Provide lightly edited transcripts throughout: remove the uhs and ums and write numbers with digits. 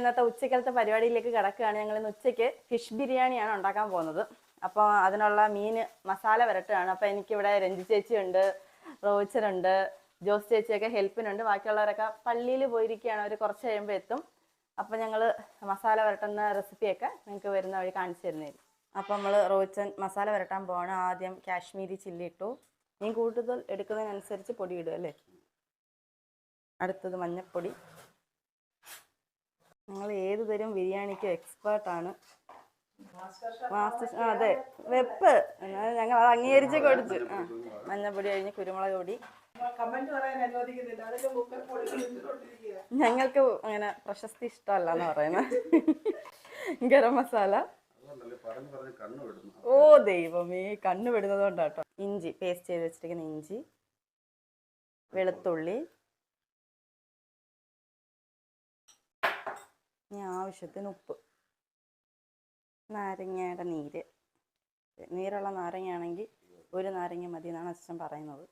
ഇന്നത്തെ ഉച്ചക്കലത്തെ പരിപാടിയിലേക്ക് കിടക്കുകയാണ്. ഞങ്ങൾ ഇന്ന് ഉച്ചയ്ക്ക് ഫിഷ് ബിരിയാണിയാണ് ഉണ്ടാക്കാൻ പോകുന്നത്. അപ്പോൾ അതിനുള്ള മീൻ മസാല വരട്ടുകയാണ്. അപ്പോൾ എനിക്കിവിടെ രഞ്ജി ചേച്ചിയുണ്ട്, റോച്ചറുണ്ട്, ജോസ് ചേച്ചിയൊക്കെ ഹെൽപ്പിനുണ്ട്. ബാക്കിയുള്ളവരൊക്കെ പള്ളിയിൽ പോയിരിക്കുകയാണ്. അവർ കുറച്ച് കഴിയുമ്പോൾ എത്തും. അപ്പോൾ ഞങ്ങൾ മസാല വരട്ടുന്ന റെസിപ്പിയൊക്കെ നിങ്ങൾക്ക് വരുന്ന വഴി കാണിച്ചു തരുന്നതായിരിക്കും. അപ്പോൾ നമ്മൾ റോച്ചൻ മസാല വരട്ടാൻ പോവാണ്. ആദ്യം കാശ്മീരി ചില്ലി ഇട്ടു. മീൻ കൂടുതൽ എടുക്കുന്നതിനനുസരിച്ച് പൊടി ഇടുക അല്ലേ. അടുത്തത് മഞ്ഞൾപ്പൊടി. ഞങ്ങൾ ഏത് തരം ബിരിയാണിക്കും എക്സ്പേർട്ടാണ്. അതെ, വെപ്പ് ഞങ്ങൾ അത് അംഗീകരിച്ച് കൊടുത്തു. മഞ്ഞൾപ്പൊടി കഴിഞ്ഞ് കുരുമുളക് പൊടി. ഞങ്ങൾക്ക് അങ്ങനെ പ്രശസ്തി ഇഷ്ടമല്ല എന്ന് പറയുന്നത്. ഗരം മസാല. ഓ ദൈവമേ, കണ്ണ് വിടുന്നത് കൊണ്ടാട്ടോ. ഇഞ്ചി പേസ്റ്റ് ചെയ്ത് വെച്ചിരിക്കുന്ന ഇഞ്ചി, വെളുത്തുള്ളി, ഇനി ആവശ്യത്തിന് ഉപ്പ്, നാരങ്ങയുടെ നീര്. നീരുള്ള നാരങ്ങയാണെങ്കിൽ ഒരു നാരങ്ങ മതി എന്നാണ് അച്ഛൻ പറയുന്നത്.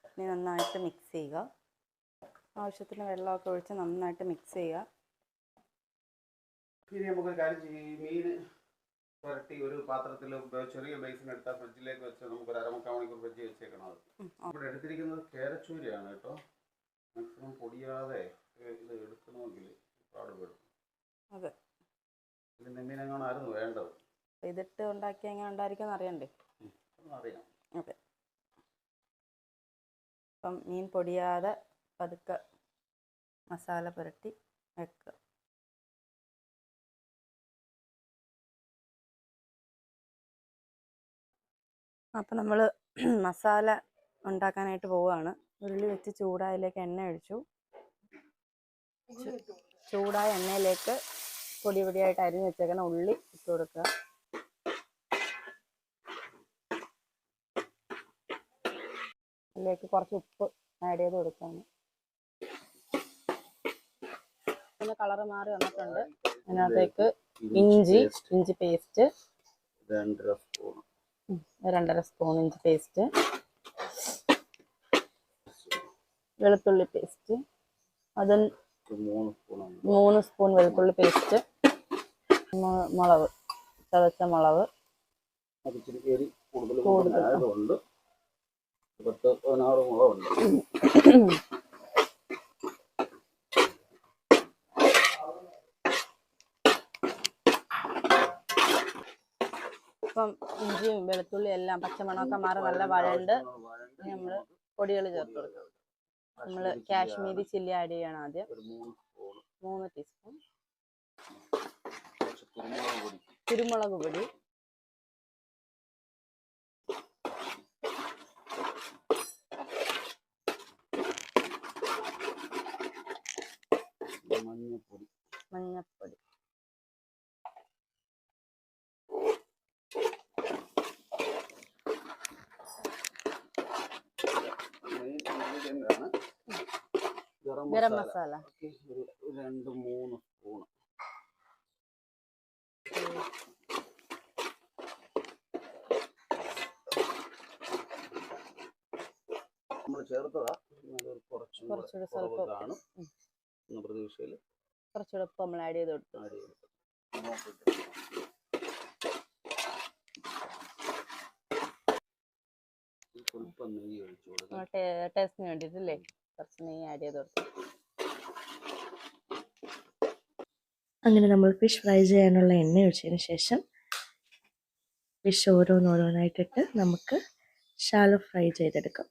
ഇനി നന്നായിട്ട് മിക്സ് ചെയ്യുക. ആവശ്യത്തിന് വെള്ളമൊക്കെ ഒഴിച്ച് നന്നായിട്ട് മിക്സ് ചെയ്യുക. ഇനി നമുക്കൊരു കാര്യം ചെയ്യും. മീൻ പുരട്ടി ഒരു പാത്രത്തിൽ ചെറിയ ബേസിൻ എടുത്താൽ ഫ്രിഡ്ജിലേക്ക് വെച്ച് നമുക്കൊരു അരമുക്കാൽ മണിക്കൂർ ഫ്രിഡ്ജ് വെച്ചേക്കണം. അത് ഇവിടെ എടുത്തിരിക്കുന്നത് കേരച്ചൂരയാണ് കേട്ടോ. മാക്സിമം പൊടിയാതെ ഇത് എടുക്കണമെങ്കിൽ പാടുപെടും. അതെ, ഇതിൻ്റെ മീനെങ്ങാണായിരുന്നു വേണ്ടത്. ഇതിട്ട് ഉണ്ടാക്കി എങ്ങനെ ഉണ്ടായിരിക്കും അറിയണ്ടേ? അറിയാം. അതെ, അപ്പം മീൻ പൊടിയാതെ പതുക്കെ മസാല പുരട്ടി വെക്കുക. അപ്പം നമ്മൾ മസാല ഉണ്ടാക്കാനായിട്ട് പോവുകയാണ്. ഉരുളി വെച്ച് ചൂടായതിലേക്ക് എണ്ണ ഒഴിച്ചു. ചൂടായ എണ്ണയിലേക്ക് പൊടി പൊടിയായിട്ട് അരിഞ്ഞ് വെച്ചേക്കുന്ന ഉള്ളി ഇട്ട് കൊടുക്കുക. അതിലേക്ക് കുറച്ച് ഉപ്പ് ആഡ് ചെയ്ത് കൊടുക്കുകയാണ്. പിന്നെ കളറ് മാറി വന്നിട്ടുണ്ട്. അതിനകത്തേക്ക് ഇഞ്ചി പേസ്റ്റ് 2.5 സ്പൂൺ ഇഞ്ചി പേസ്റ്റ്, വെളുത്തുള്ളി പേസ്റ്റ്, അതിൽ 3 സ്പൂൺ വെളുത്തുള്ളി പേസ്റ്റ്, മുളക്, ചതച്ച മുളക്. ഇപ്പം ഇഞ്ചിയും വെളുത്തുള്ളി എല്ലാം പച്ചമണമൊക്കെ മാറി നല്ല വഴണ്ട് നമ്മൾ പൊടികൾ ചേർത്ത് കൊടുക്കാം. നമ്മൾ കാശ്മീരി ചില്ലി ആഡ് ചെയ്യണം ആദ്യം. 3 ടീസ്പൂൺ കുരുമുളക് പൊടി, മഞ്ഞൾപ്പൊടി, ഗരം മസാല 2-3 സ്പൂൺ. നമ്മൾ ചേർത്തതാ കുറച്ചുകൂടെ സ്വല്പമാണ് എന്ന പ്രതീക്ഷയിൽ കുറച്ചുകൂടെ ഉപ്പ് നമ്മൾ ആഡ് ചെയ്ത് കൊടുത്തു. സ്വല്പം നെയ്യ് ഒഴിച്ചു കൊടുക്കും, ടേസ്റ്റിന് വേണ്ടിയിട്ടല്ലേ. കുറച്ച് നെയ്യ് ആഡ് ചെയ്ത് കൊടുത്തു. അങ്ങനെ നമ്മൾ ഫിഷ് ഫ്രൈ ചെയ്യാനുള്ള എണ്ണ ഒഴിച്ചതിന് ശേഷം ഫിഷ് ഓരോന്നോരോന്നായിട്ടിട്ട് നമുക്ക് ഷാലോ ഫ്രൈ ചെയ്തെടുക്കാം.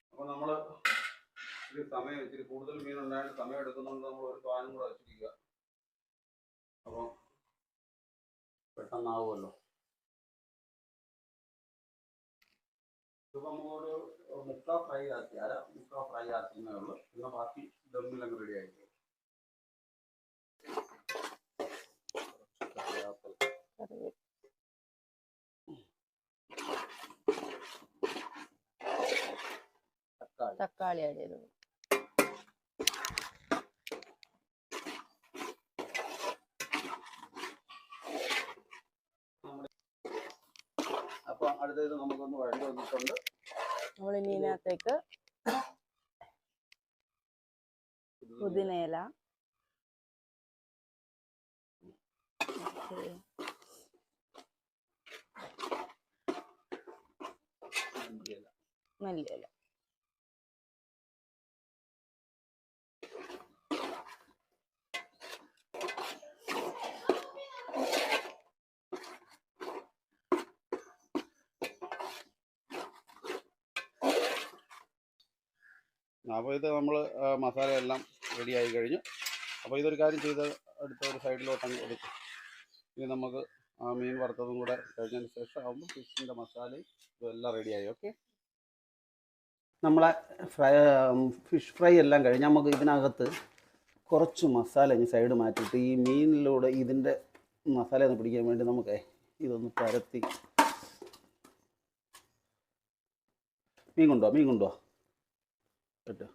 അപ്പോൾ നമ്മൾ സമയം ഇച്ചിരി കൂടുതൽ മീൻ ഉണ്ടായിട്ട് സമയം എടുക്കുന്നുണ്ട്. നമ്മൾ ഒരു പാനും കൂടെ വെച്ചിരിക്കുക. അപ്പോൾ പെട്ടെന്നാവുമല്ലോ. ഇതിപ്പോൾ നമ്മളൊരു മുക്കാൽ ഫ്രൈ ആക്കി, മുക്കാൽ ഫ്രൈ ആക്കുന്നേ ഉള്ളൂ. പിന്നെ ബാക്കി ദമ്മിലങ്ങ് റെഡി ആയിരിക്കും. തക്കാളി ആഡ് ചെയ്തു. അപ്പോൾ അടുത്തത് നമുക്കൊന്ന് വഴണ്ടി വന്നിട്ടുണ്ട്. നമ്മൾ ഇനി ഇതിനകത്തേക്ക് പുതിനയില. ഓക്കെ. മല്ലിയില. അപ്പോൾ ഇത് നമ്മൾ മസാലയെല്ലാം റെഡി ആയി കഴിഞ്ഞു. അപ്പോൾ ഇതൊരു കാര്യം ചെയ്ത് അടുത്ത ഒരു സൈഡിലോട്ട് അങ്ങ് എടുക്കും. ഇനി നമുക്ക് ആ മീൻ വറുത്തതും കൂടെ കഴിഞ്ഞതിന് ശേഷം ആകുമ്പോൾ ഫിഷിൻ്റെ മസാലയും ഇതെല്ലാം റെഡിയായി. ഓക്കെ, നമ്മളെ ഫിഷ് ഫ്രൈ എല്ലാം കഴിഞ്ഞ് നമുക്ക് ഇതിനകത്ത് കുറച്ച് മസാല ഇനി സൈഡ് മാറ്റിയിട്ട് ഈ മീനിലൂടെ ഇതിൻ്റെ മസാല ഒന്ന് പിടിക്കാൻ വേണ്ടി നമുക്ക് ഇതൊന്ന് പരത്തി. മീൻ കൊണ്ടുപോവാ കേട്ടോ.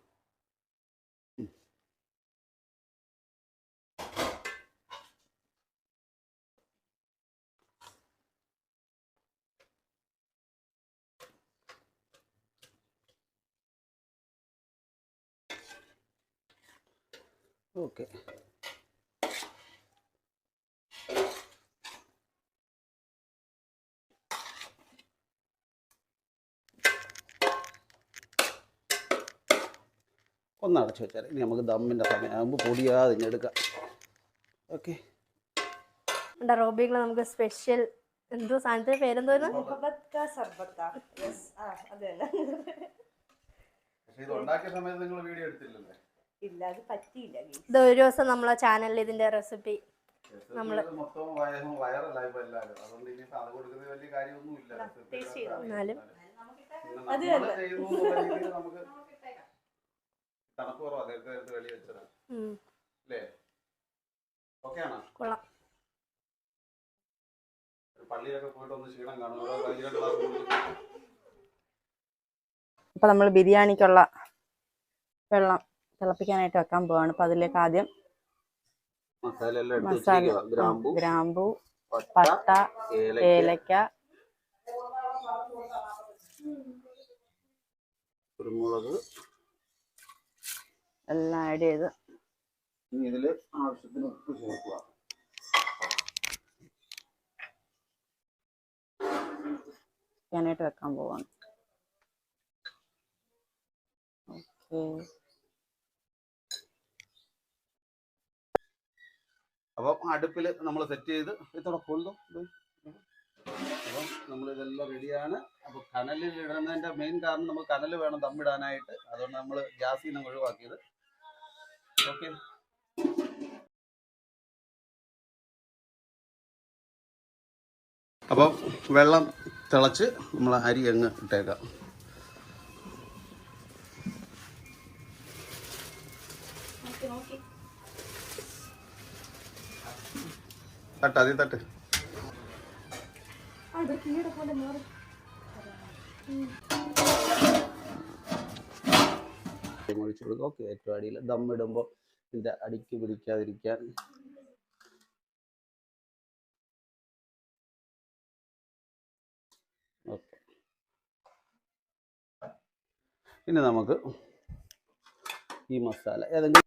ഓക്കെ, ഒന്ന് അടച്ചു വെച്ചാൽ ഇനി നമുക്ക് ദമ്മിൻ്റെ സമയമാകുമ്പോൾ പൊടിയാതെ ഇഞ്ഞെടുക്കാം. ഓക്കെ, റോബികളെ നമുക്ക് സ്പെഷ്യൽ എന്തോ സാധനത്തിന്റെ പേരെന്തോന്ന് ഇത് ഉണ്ടാക്കിയ സമയത്ത് നിങ്ങൾ വീഡിയോ എടുത്തില്ലല്ലേ? ഇല്ല, അത് പറ്റിയില്ല. ഇത് ഒരു ദിവസം നമ്മളെ ചാനലിൽ ഇതിന്റെ റെസിപ്പി നമ്മള് മൊത്തം വൈറലായി എല്ലാവരും. അതുകൊണ്ട് ഇനി അത് കൊടുക്കുന്നത് വലിയ കാര്യമൊന്നുമില്ല. എന്നാലും നമുക്ക് തണുപ്പ് കുറവാ, നേരത്തെ വെളി വെച്ചതാണ് അല്ലേ? ഓക്കെ ആണോ? കൊള്ളാം. പള്ളിയിലൊക്കെ പോയിട്ട് ഒന്ന് ക്ഷീണം കാണും. അപ്പൊ നമ്മൾ ബിരിയാണിക്കുള്ള വെള്ളം തിളപ്പിക്കാനായിട്ട് വെക്കാൻ പോവാണ്. അപ്പൊ അതിലേക്ക് ആദ്യം ഗ്രാമ്പു, പട്ട, ഏലക്ക, കുരുമുളക് എല്ലാം ആഡ് ചെയ്ത് ഇതില് ആവശ്യത്തിന് ഉപ്പ് ചേർക്കുക. ാനായിട്ട് വെക്കാൻ പോവാണ്. ഓക്കെ, അപ്പം അടുപ്പിൽ നമ്മൾ സെറ്റ് ചെയ്ത് ഇത്തോടെ കൊള്ളും. അപ്പം നമ്മളിതെല്ലാം റെഡിയാണ്. അപ്പോൾ കനലിൽ ഇടുന്നതിൻ്റെ മെയിൻ കാരണം നമുക്ക് കനൽ വേണം ദമ്മിടാനായിട്ട്. അതുകൊണ്ട് നമ്മൾ ഗ്യാസിൽ നിന്ന് ഒഴിവാക്കിയത്. ഓക്കെ, അപ്പം വെള്ളം തിളച്ച് നമ്മൾ അരി അങ്ങ് ഇട്ടേക്കാം. തട്ട് അതിൽ തട്ട്. ഒഴിച്ചു കൊടുക്കുക. ഓക്കെ, ഏറ്റവും അടിയിൽ ദമ്മിടുമ്പോൾ ഇതിൻ്റെ അടിക്ക് പിടിക്കാതിരിക്കാൻ ഓക്കെ. ഇനി നമുക്ക് ഈ മസാല ഏതെങ്കിലും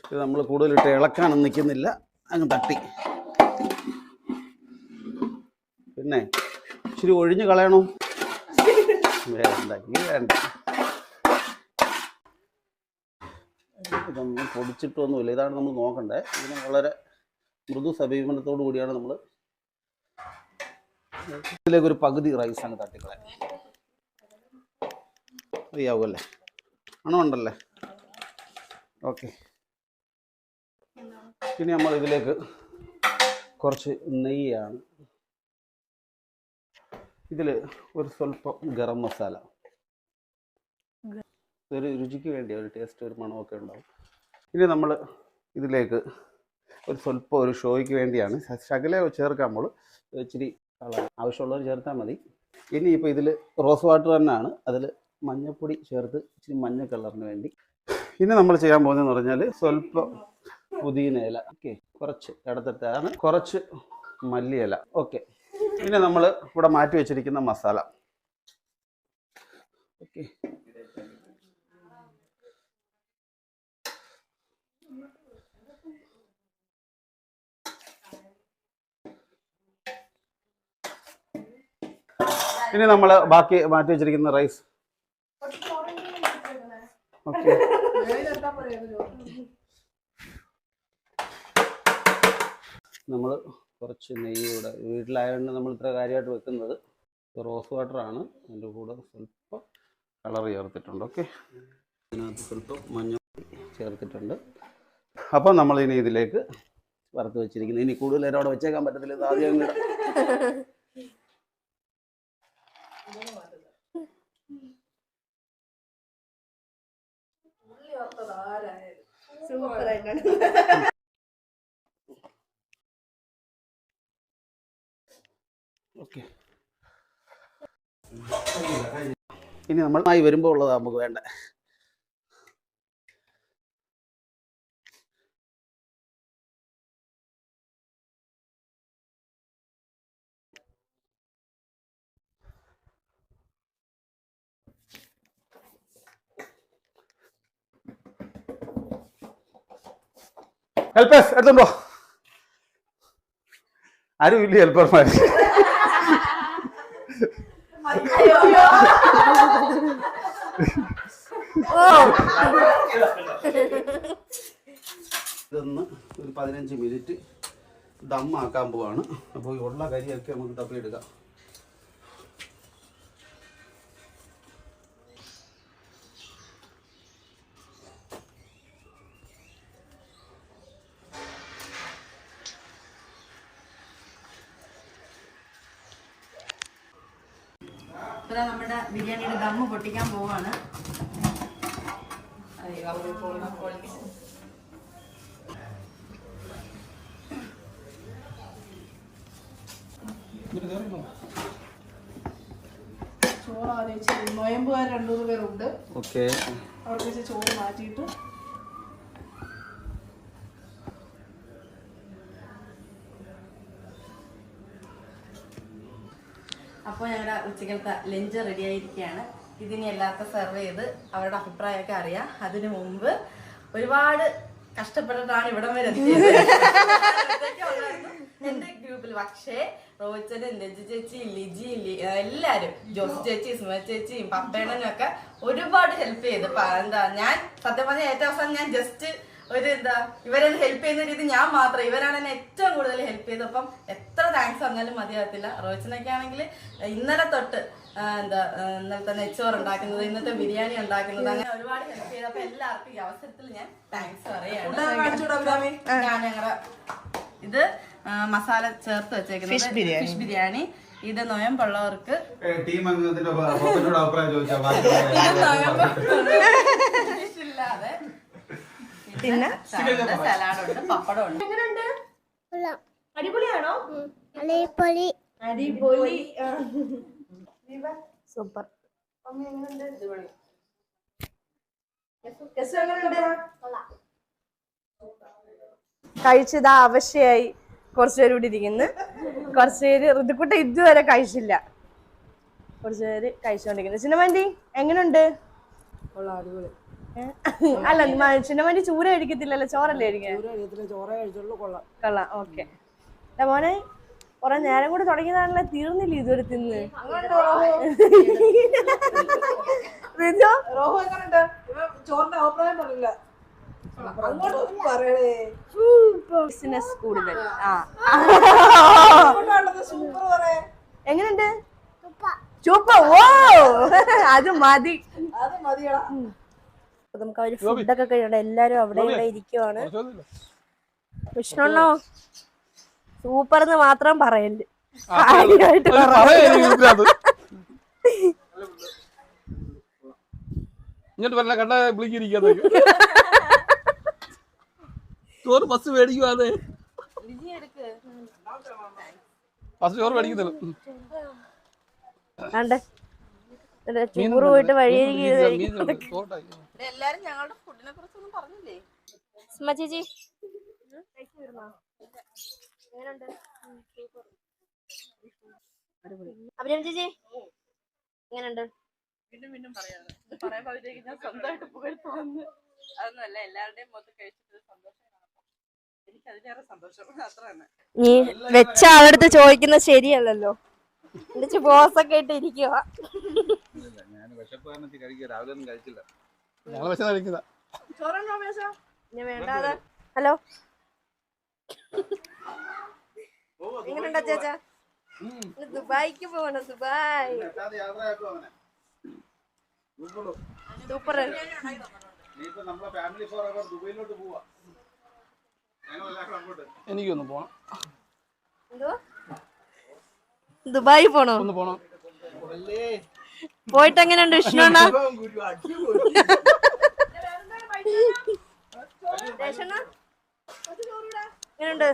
ഇത് നമ്മൾ കൂടുതലിട്ട് ഇളക്കാനൊന്നും നിൽക്കുന്നില്ല, അങ്ങ് തട്ടി. പിന്നെ ഇച്ചിരി ഒഴിഞ്ഞ് കളയണോ? വേണ്ട, വേണ്ട. ഇതൊന്നും പൊടിച്ചിട്ടൊന്നുമില്ല. ഇതാണ് നമ്മൾ നോക്കണ്ടേ. ഇതിന് വളരെ മൃദു സമീപനത്തോടു കൂടിയാണ് നമ്മൾ ഇതിലേക്ക് ഒരു പകുതി റൈസാണ് തട്ടിക്കളയാൻ. അറിയാവുമല്ലേ? ഉണ്ടല്ലേ? ഓക്കെ, ഇനി നമ്മൾ ഇതിലേക്ക് കുറച്ച് നെയ്യാണ്. ഇതിൽ ഒരു സ്വല്പം ഗരം മസാല, ഒരു രുചിക്ക് വേണ്ടി ഒരു ടേസ്റ്റ്, ഒരു മണമൊക്കെ ഉണ്ടാവും. ഇനി നമ്മൾ ഇതിലേക്ക് ഒരു സ്വല്പം ഒരു ഷോയ്ക്ക് വേണ്ടിയാണ് ശകലേ ചേർക്കാൻ. നമ്മൾ ഇച്ചിരി ആവശ്യമുള്ളവർ ചേർത്താൽ മതി. ഇനിയിപ്പോൾ ഇതിൽ റോസ് വാട്ടർ തന്നെയാണ്, അതിൽ മഞ്ഞൾപ്പൊടി ചേർത്ത് ഇച്ചിരി മഞ്ഞ കളറിന് വേണ്ടി. ഇനി നമ്മൾ ചെയ്യാൻ പോകുന്നതെന്ന് പറഞ്ഞാൽ സ്വല്പം പുതിനയില, ഓക്കെ, കുറച്ച് ഇടത്തിട്ടാണ്, കുറച്ച് മല്ലിയില. ഓക്കെ, ഇനി നമ്മൾ ഇവിടെ മാറ്റി വെച്ചിരിക്കുന്ന മസാല. ഓക്കെ, ഇനി നമ്മൾ ബാക്കി മാറ്റി വെച്ചിരിക്കുന്ന റൈസ്. ഓക്കെ, നമ്മൾ കുറച്ച് നെയ്യ് കൂടെ വീട്ടിലായതുകൊണ്ട് നമ്മൾ ഇത്ര കാര്യമായിട്ട് വെക്കുന്നത്. റോസ് വാട്ടറാണ്, അതിൻ്റെ കൂടെ സ്വല്പം കളർ ചേർത്തിട്ടുണ്ട്. ഓക്കെ, അതിനകത്ത് സ്വല്പം മഞ്ഞൾ ചേർത്തിട്ടുണ്ട്. അപ്പം നമ്മൾ ഇനി ഇതിലേക്ക് വറുത്ത് വെച്ചിരിക്കുന്നത്, ഇനി കൂടുതൽ നേരം അവിടെ വെച്ചേക്കാൻ പറ്റത്തില്ല, ഇത് ആദ്യം കൂടെ. ഓക്കെ, ഇനി നമ്മൾ ആയി വരുമ്പോൾ ഉള്ളതാണ് നമുക്ക് വേണ്ടത്. ഹെൽപ്പേഴ്സ് എടുത്തുണ്ടോ? ആരും ഇല്ല ഹെൽപ്പർമാർ. ഇതൊന്ന് ഒരു 15 മിനിറ്റ് ദമ്മാക്കാൻ പോവാണ്. അപ്പോൾ ഉള്ള കരിയൊക്കെ നമുക്ക് തപ്പിയെടുക്കാം. അപ്പോൾ നമ്മുടെ ബിരിയാണിയുടെ ദമ്മ് പൊട്ടിക്കാൻ പോവാണ്. ചോറ് ആലോചിച്ച് നോയമ്പുകാർ 2-3 പേരുണ്ട്. ഓക്കെ, അവർക്ക് വെച്ച് ചോറ് മാറ്റിയിട്ട് അപ്പോൾ ഞങ്ങളുടെ ഉച്ചക്കലത്തെ ലഞ്ച് റെഡി ആയിരിക്കുകയാണ്. ഇതിനി എല്ലാവർക്കും സെർവ് ചെയ്ത് അവരുടെ അഭിപ്രായമൊക്കെ അറിയാം. അതിനു മുമ്പ് ഒരുപാട് കഷ്ടപ്പെട്ടിട്ടാണ് ഇവിടം വരെ എത്തിയത് എന്റെ ഗ്രൂപ്പിൽ. പക്ഷേ റോയിച്ചനും ലജ്ജു ചേച്ചി, ലിജി, എല്ലാരും, ജോസ് ചേച്ചി, സുമ ചേച്ചിയും പപ്പേണനും ഒക്കെ ഒരുപാട് ഹെൽപ്പ് ചെയ്ത്. എന്താ, ഞാൻ സത്യം പറഞ്ഞ ഏറ്റവും അവസാനം ഞാൻ ജസ്റ്റ് ഒരു ഇവരെന്നെ ഹെൽപ്പ് ചെയ്യുന്ന രീതി ഞാൻ മാത്രം, ഇവരാണ് എന്നെ ഏറ്റവും കൂടുതൽ ഹെൽപ്പ് ചെയ്തത്. അപ്പം എത്ര താങ്ക്സ് പറഞ്ഞാലും മതിയാകത്തില്ല. റോയിച്ചനൊക്കെ ആണെങ്കിൽ ഇന്നലെ തൊട്ട് ഇന്നലത്തെ നെച്ചോറ് ഉണ്ടാക്കുന്നത്, ഇന്നത്തെ ബിരിയാണി ഉണ്ടാക്കുന്നത്, അങ്ങനെ ഒരുപാട് ഹെൽപ്പ് ചെയ്ത്. അപ്പൊ എല്ലാവർക്കും ഈ അവസരത്തിൽ ഞാൻ താങ്ക്സ് പറയാണ്. ഞാൻ ഞങ്ങളുടെ ഇത് മസാല ചേർത്ത് വെച്ചേക്കുന്നത് ഫിഷ് ബിരിയാണി. ഇത് നോയമ്പുള്ളവർക്ക് ടീം അംഗത്തിന്റെ അഭിപ്രായം ചോദിച്ചാൽ ഇല്ലാതെ പിന്നെ സലാഡുണ്ട്, പപ്പടം ഉണ്ട്. എങ്ങനെയുണ്ട്? അടിപൊളിയാണോ? അടിപൊളി, സൂപ്പർ. കഴിച്ചതാ ആവശ്യമായി. കുറച്ചുപേര് ഇവിടെ ഇരിക്കുന്നു. കുറച്ചുപേര് ഋതുക്കുട്ട ഇതുവരെ കഴിച്ചില്ല. കുറച്ചുപേര് കഴിച്ചോണ്ടിരിക്കുന്നു. ചിന്നമന്തി എങ്ങനെയുണ്ട്? അല്ല, ചിന്നമന്തി ചൂര കഴിക്കത്തില്ലല്ലോ, ചോറല്ലേ കഴിക്കാൻ? കൊള്ളാം. ഓക്കെ മോനെ, കുറെ നേരം കൂടി തുടങ്ങിയതാണല്ലോ, തീർന്നില്ല ഇതുവരെ തിന്ന്. ചോറിന്റെ അഭിപ്രായം പറഞ്ഞില്ല. ബിസിനസ് കൂടുതൽ. എങ്ങനെയുണ്ട്? സൂപ്പർ. ഓ, അത് മതി. നമുക്ക് അവര് ഫുഡൊക്കെ കഴിയണം. എല്ലാരും അവിടെ ഇവിടെ ഇരിക്കുവാണ്. വിഷ്ണുണ്ണോ സൂപ്പർ എന്ന് മാത്രം പറയല്. ഇങ്ങോട്ട് പറഞ്ഞ കണ്ട വിളിക്കിരിക്കാതെ ചോറ് ബസ് മേടിക്കുവാതെ ബസ് ചോറ് മേടിക്കുന്നില്ല. ചോറ് പോയിട്ട് വഴിയേക്ക് എല്ലാരും ഞങ്ങളുടെ ഫുഡിനെ കുറിച്ചൊന്നും പറഞ്ഞില്ലേ? ചേച്ചി അഭിരാം ചേച്ചി എങ്ങനെയുണ്ട്? വീണ്ടും പറയാൻ ഞാൻ സ്വന്തമായിട്ട് പുകഴ്ത്തുന്നു. അതൊന്നുമല്ല, എല്ലാവരുടെയും മൊത്തം കഴിച്ചിട്ട് സന്തോഷം കാണുമ്പോൾ എനിക്ക് അതിലേറെ സന്തോഷം. അത്ര തന്നെ. നീ വെച്ച ആളടുത്ത് ചോദിക്കുന്നത് ശരിയല്ലല്ലോ. എന്റെ ബോസൊക്കെ ഇട്ട് ഇരിക്കുക. ഞാൻ വിശപ്പ് കാരണം കഴിക്കുക, രാവിലെ ഒന്നും കഴിച്ചില്ല. ഞങ്ങള് വിശന്ന് കഴിക്കുന്ന ചോറുണ്ടോ മേശ? ഇനി വേണ്ടാതെ. ഹലോ, എങ്ങനെയുണ്ടാ ചേച്ചാ? ദുബായിക്ക് പോകണം. Dubai super. നമ്മളെ ഫാമിലി ഫോറെവർ ദുബൈയിലോട്ട് പോവാ. ഞങ്ങളെല്ലാവരും അങ്ങോട്ട്. എനിക്കൊന്ന് പോണം. എന്തോ ദുബായി പോണോ? ഒന്ന് പോണം. പോയിട്ട് എങ്ങനെയുണ്ട് വിഷ്ണുണ്ണ? എങ്ങനെയുണ്ട്?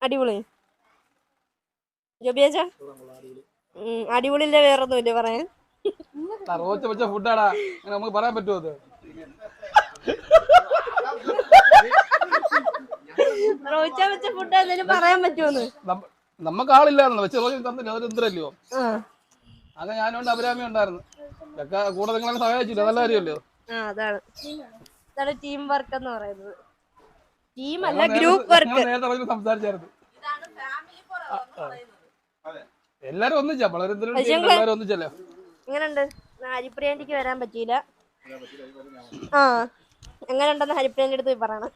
അടിപൊളി. ജോബിയാച്ചാ അടിപൊളിയില്ല, വേറൊന്നുമില്ല പറയാൻ. റോച്ച വെച്ച ഫുഡാടാ, അങ്ങനെ നമുക്ക് പറയാൻ പറ്റുമോ അത്? റോയിച്ച വെച്ച ഫുഡ് എന്തെങ്കിലും പറയാൻ പറ്റുമോന്ന്? നമുക്ക് ആളില്ലായിരുന്നു, വെച്ച് റോച്ച തന്നില്ല, അതൊരു എന്തരല്ലോ. അത് ഞാനുണ്ട്, അഭിരാമി ഉണ്ടായിരുന്നു, ഒക്കെ കൂടെ നിങ്ങളെ സഹായിച്ചില്ല, നല്ല കാര്യമല്ലോ. അതാണ് ടീം വർക്ക് എന്ന് പറയുന്നത്. ടീം അല്ല, ഗ്രൂപ്പ് വർക്ക്. നേരത്തെ സംസാരിച്ചായിരുന്നു. എല്ലാരും ഒന്നിച്ചാ, വളരെ എല്ലാരും ഒന്നിച്ചല്ലോ. എങ്ങനെയുണ്ട്? ഹരിപ്രിയന്റിക്ക് വരാൻ പറ്റിയില്ല. എങ്ങനെയുണ്ടെന്ന് ഹരിപ്രിയന്റെ അടുത്ത് പറയണം.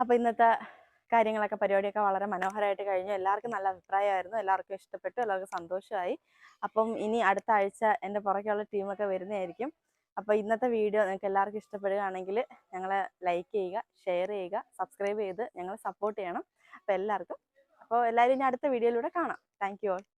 അപ്പോൾ ഇന്നത്തെ കാര്യങ്ങളൊക്കെ പരിപാടിയൊക്കെ വളരെ മനോഹരമായിട്ട് കഴിഞ്ഞു. എല്ലാവർക്കും നല്ല അഭിപ്രായമായിരുന്നു, എല്ലാവർക്കും ഇഷ്ടപ്പെട്ടു, എല്ലാവർക്കും സന്തോഷമായി. അപ്പം ഇനി അടുത്ത ആഴ്ച എൻ്റെ പുറകെയുള്ള ടീമൊക്കെ വരുന്നതായിരിക്കും. അപ്പോൾ ഇന്നത്തെ വീഡിയോ നിങ്ങൾക്ക് എല്ലാവർക്കും ഇഷ്ടപ്പെടുകയാണെങ്കിൽ ഞങ്ങളെ ലൈക്ക് ചെയ്യുക, ഷെയർ ചെയ്യുക, സബ്സ്ക്രൈബ് ചെയ്ത് ഞങ്ങളെ സപ്പോർട്ട് ചെയ്യണം. അപ്പോൾ എല്ലാവരും ഇനി അടുത്ത വീഡിയോയിലൂടെ കാണാം. Thank you all.